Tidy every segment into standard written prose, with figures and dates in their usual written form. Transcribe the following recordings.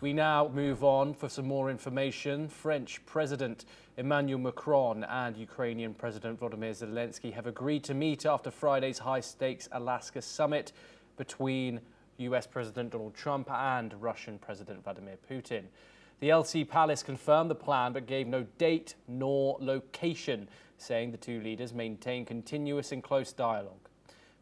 We now move on for some more information. French President Emmanuel Macron and Ukrainian President Volodymyr Zelensky have agreed to meet after Friday's high-stakes Alaska summit between US President Donald Trump and Russian President Vladimir Putin. The LC Palace confirmed the plan but gave no date nor location, saying the two leaders maintain continuous and close dialogue.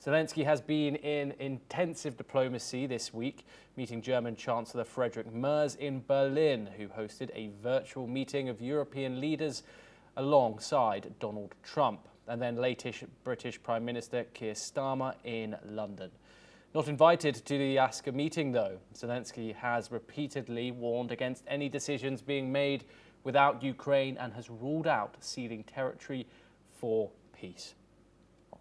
Zelensky has been in intensive diplomacy this week, meeting German Chancellor Friedrich Merz in Berlin, who hosted a virtual meeting of European leaders alongside Donald Trump, and then latest British Prime Minister Keir Starmer in London. Not invited to the Alaska meeting, though, Zelensky has repeatedly warned against any decisions being made without Ukraine and has ruled out ceding territory for peace.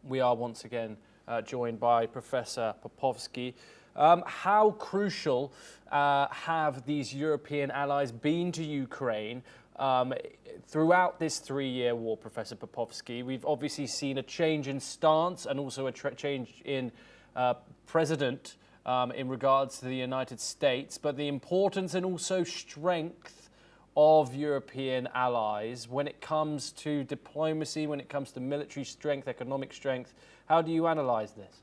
We are once again joined by Professor Popovsky. How crucial have these European allies been to Ukraine throughout this three-year war, Professor Popovsky? We've obviously seen a change in stance and also a change in president in regards to the United States, but the importance and also strength of European allies when it comes to diplomacy, when it comes to military strength, economic strength. How do you analyze this?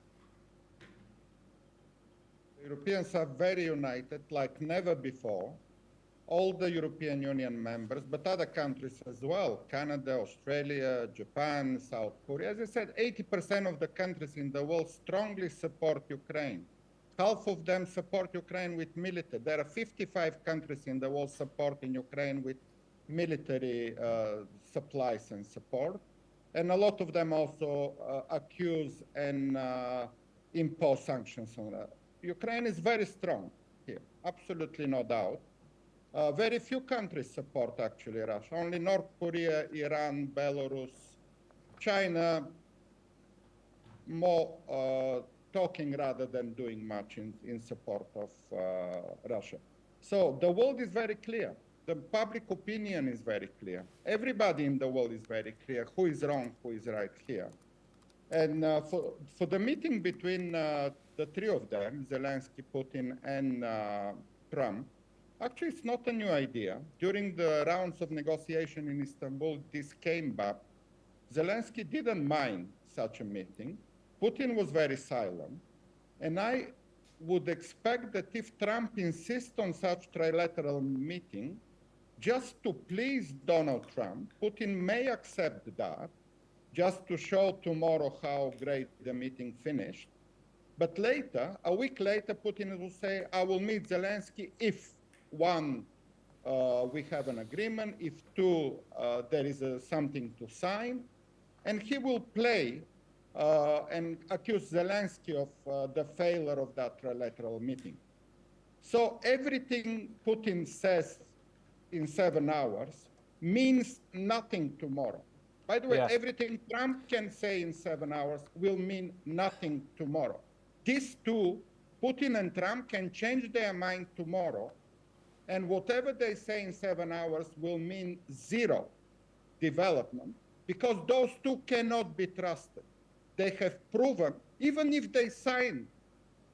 Europeans are very united like never before. All the European Union members, but other countries as well, Canada, Australia, Japan, South Korea. As I said, 80% of the countries in the world strongly support Ukraine. Half of them support Ukraine with military. There are 55 countries in the world supporting Ukraine with military supplies and support. And a lot of them also accuse and impose sanctions on that. Ukraine is very strong here, absolutely no doubt. Very few countries support actually Russia, only North Korea, Iran, Belarus, China, more talking rather than doing much in support of Russia. So the world is very clear. The public opinion is very clear. Everybody in the world is very clear who is wrong, who is right here. And for the meeting between the three of them, Zelensky, Putin, and Trump, actually it's not a new idea. During the rounds of negotiation in Istanbul, this came up. Zelensky didn't mind such a meeting. Putin was very silent. And I would expect that if Trump insists on such trilateral meeting, just to please Donald Trump, Putin may accept that, just to show tomorrow how great the meeting finished. But later, a week later, Putin will say, I will meet Zelensky if, one, we have an agreement, if two, there is something to sign, and he will play and accuse Zelensky of the failure of that trilateral meeting. So everything Putin says in 7 hours means nothing tomorrow. By the way, Yes. Everything Trump can say in 7 hours will mean nothing tomorrow. These two, Putin and Trump, can change their mind tomorrow, and whatever they say in 7 hours will mean zero development, because those two cannot be trusted. They have proven, even if they sign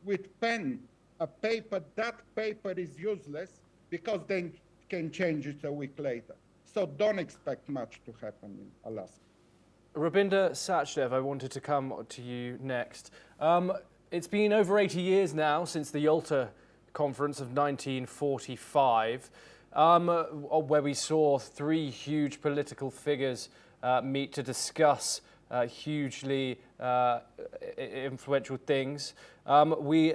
with pen a paper, that paper is useless because they can change it a week later. So don't expect much to happen in Alaska. Rabinder Sachdev, I wanted to come to you next. It's been over 80 years now since the Yalta Conference of 1945, where we saw three huge political figures meet to discuss hugely influential things. Do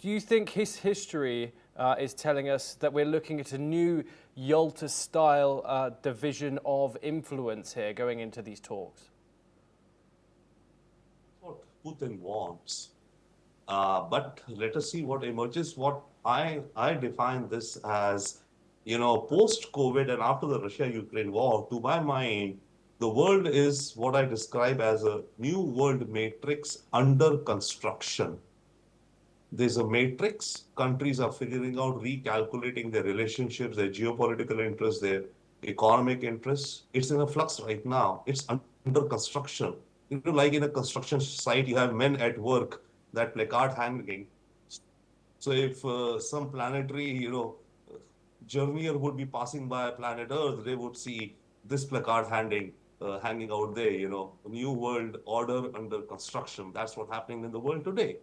you think his history is telling us that we're looking at a new Yalta-style division of influence here going into these talks? What Putin wants. But let us see what emerges. What I define this as, post-COVID and after the Russia-Ukraine war, to my mind, the world is what I describe as a new world matrix under construction. There's a matrix. Countries are figuring out, recalculating their relationships, their geopolitical interests, their economic interests. It's in a flux right now. It's under construction. Like in a construction site, you have men at work, that placard hanging. So if some planetary, journeyer would be passing by planet Earth, they would see this placard hanging out there, you know, new world order under construction. That's what's happening in the world today.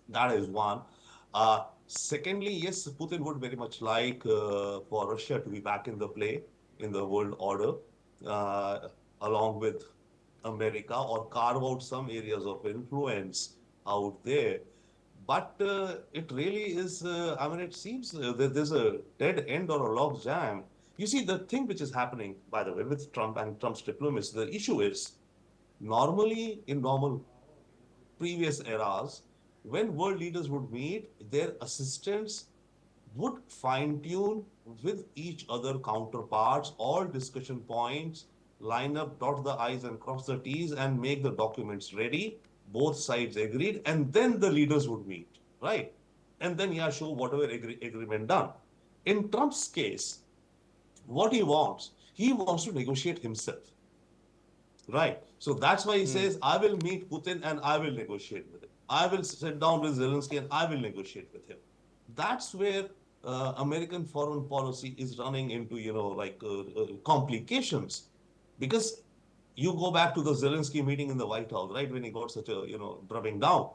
That is one. Secondly, yes, Putin would very much like for Russia to be back in the play in the world order, along with America, or carve out some areas of influence out there. But it really is, I mean, it seems that there's a dead end or a log jam. You see, the thing which is happening, by the way, with Trump and Trump's diplomacy, the issue is normally in normal previous eras, when world leaders would meet, their assistants would fine tune with each other counterparts, all discussion points, line up, dot the I's and cross the T's, and make the documents ready. Both sides agreed, and then the leaders would meet, right? And then, yeah, show whatever agreement done. In Trump's case, what he wants to negotiate himself. Right. So that's why he says, I will meet Putin and I will negotiate with him. I will sit down with Zelensky and I will negotiate with him. That's where American foreign policy is running into, you know, like complications. Because you go back to the Zelensky meeting in the White House, right, when he got such a, you know, drubbing down.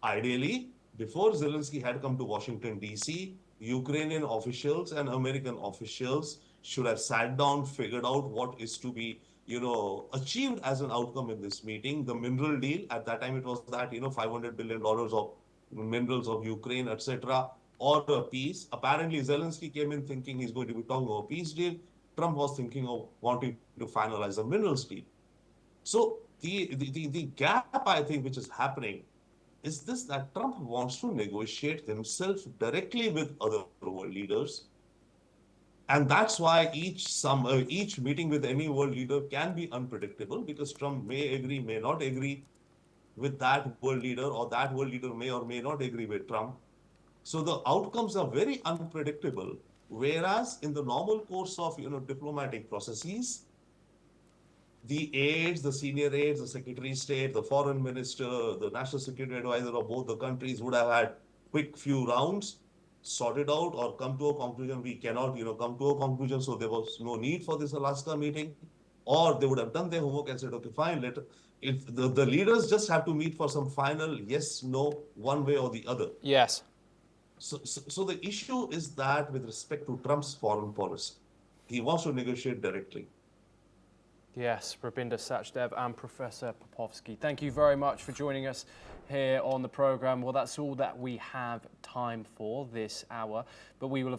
Ideally, before Zelensky had come to Washington, D.C., Ukrainian officials and American officials should have sat down, figured out what is to be, you know, achieved as an outcome in this meeting. The mineral deal, at that time it was that, you know, $500 billion of minerals of Ukraine, etc., or a peace. Apparently, Zelensky came in thinking he's going to be talking about a peace deal. Trump was thinking of wanting to finalize a minerals deal. So the gap, I think, which is happening is this, that Trump wants to negotiate himself directly with other world leaders. And that's why each meeting with any world leader can be unpredictable, because Trump may agree, may not agree with that world leader, or that world leader may or may not agree with Trump. So the outcomes are very unpredictable. Whereas in the normal course of, you know, diplomatic processes, the aides, the senior aides, the Secretary of State, the foreign minister, the national security advisor of both the countries would have had quick few rounds, sorted out, or come to a conclusion. We cannot, you know, come to a conclusion, so there was no need for this Alaska meeting. Or they would have done their homework and said, okay, fine, if the leaders just have to meet for some final yes, no, one way or the other. Yes. So the issue is that with respect to Trump's foreign policy, he wants to negotiate directly. Yes, Rabinder Sachdev and Professor Popovsky, thank you very much for joining us here on the programme. Well, that's all that we have time for this hour, but we will